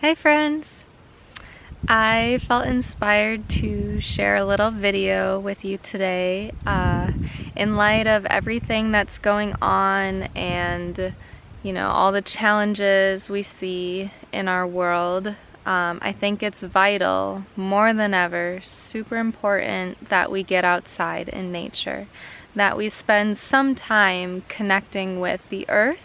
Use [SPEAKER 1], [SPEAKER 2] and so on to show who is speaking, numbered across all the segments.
[SPEAKER 1] Hey friends! I felt inspired to share a little video with you today in light of everything that's going on and all the challenges we see in our world. I think it's vital, more than ever, super important that we get outside in nature, that we spend some time connecting with the earth.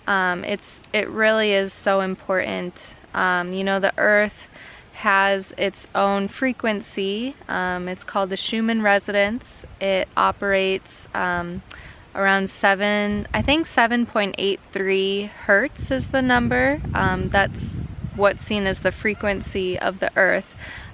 [SPEAKER 1] It really is so important. The earth has its own frequency. It's called the Schumann resonance. It operates around 7.83 hertz is the number. That's what's seen as the frequency of the earth.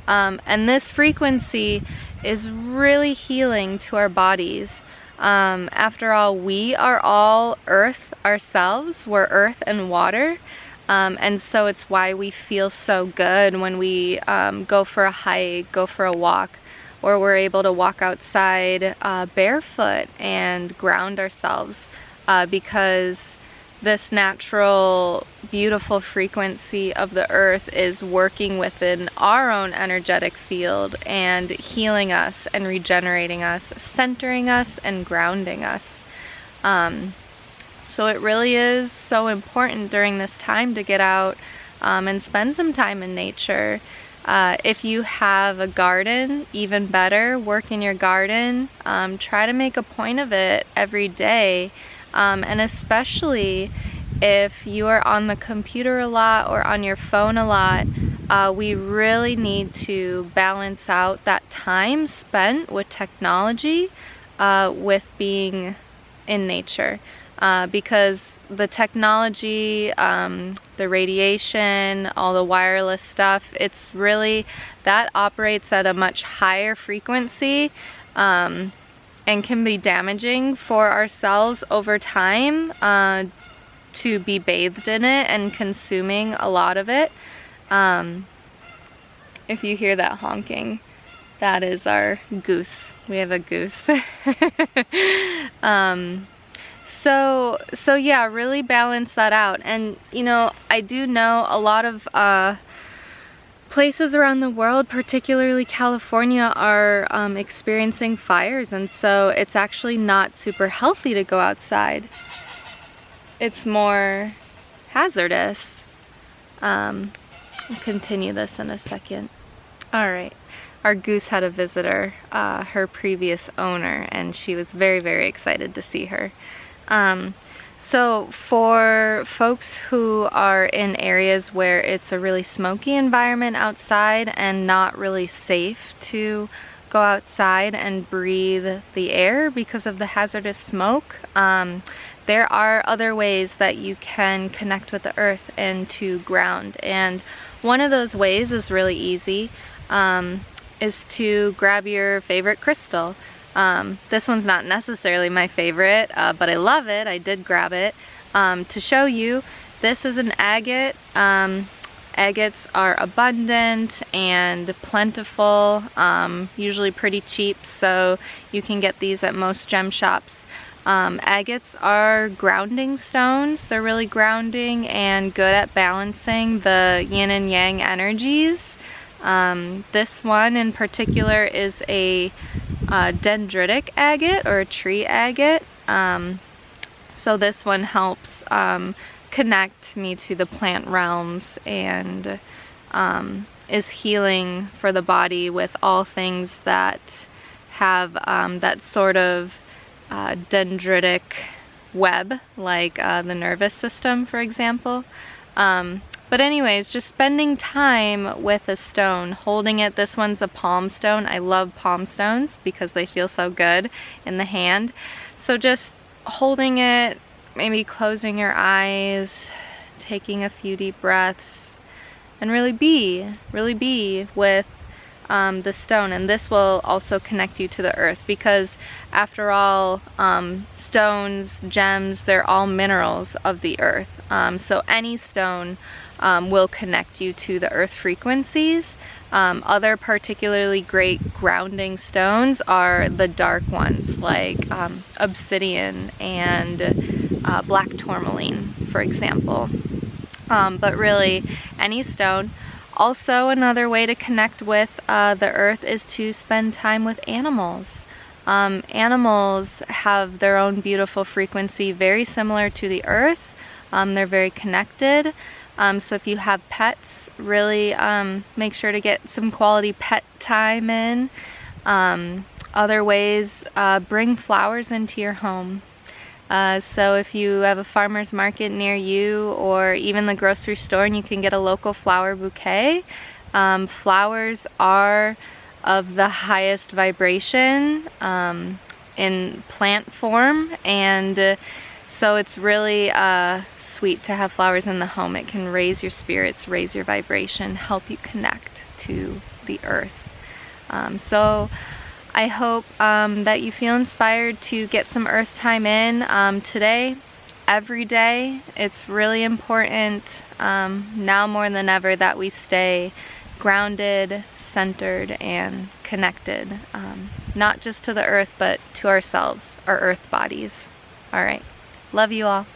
[SPEAKER 1] And this frequency is really healing to our bodies. After all, we are all earth ourselves. We're earth and water. And so it's why we feel so good when we go for a hike, go for a walk, or we're able to walk outside barefoot and ground ourselves because this natural, beautiful frequency of the earth is working within our own energetic field and healing us and regenerating us, centering us and grounding us. So it really is so important during this time to get out and spend some time in nature. If you have a garden, even better, work in your garden. Try to make a point of it every day. And especially if you are on the computer a lot or on your phone a lot, we really need to balance out that time spent with technology with being in nature. Because the technology, the radiation, all the wireless stuff, it's really, that operates at a much higher frequency and can be damaging for ourselves over time to be bathed in it and consuming a lot of it. If you hear that honking, that is our goose. We have a goose. So yeah, really balance that out. And I do know a lot of places around the world, particularly California, are experiencing fires, and so it's actually not super healthy to go outside. It's more hazardous. I'll continue this in a second. Alright, our goose had a visitor, her previous owner, and she was very, very excited to see her. So for folks who are in areas where it's a really smoky environment outside and not really safe to go outside and breathe the air because of the hazardous smoke, there are other ways that you can connect with the earth and to ground. And one of those ways is really easy, is to grab your favorite crystal. This one's not necessarily my favorite, but I love it. I did grab it to show you. This is an agate. Agates are abundant and plentiful, usually pretty cheap, so you can get these at most gem shops. Agates are grounding stones. They're really grounding and good at balancing the yin and yang energies. This one in particular is a dendritic agate, or a tree agate. So this one helps connect me to the plant realms and is healing for the body with all things that have that sort of dendritic web, like the nervous system, for example. But anyways, just spending time with a stone, holding it. This one's a palm stone. I love palm stones because they feel so good in the hand. So just holding it, maybe closing your eyes, taking a few deep breaths, and really be with the stone. And this will also connect you to the earth, because after all, stones, gems, they're all minerals of the earth. So any stone will connect you to the earth frequencies. Other particularly great grounding stones are the dark ones, like obsidian and black tourmaline, for example. but really any stone. Also, another way to connect with the earth is to spend time with animals. Animals have their own beautiful frequency, very similar to the earth. They're very connected. So if you have pets, really make sure to get some quality pet time in. Other ways, bring flowers into your home. So if you have a farmer's market near you, or even the grocery store, and you can get a local flower bouquet, flowers are of the highest vibration in plant form, and so it's really sweet to have flowers in the home. It can raise your spirits, raise your vibration, help you connect to the earth. So I hope that you feel inspired to get some earth time in today, every day. It's really important now more than ever that we stay grounded, centered, and connected, not just to the earth, but to ourselves, our earth bodies. All right, love you all.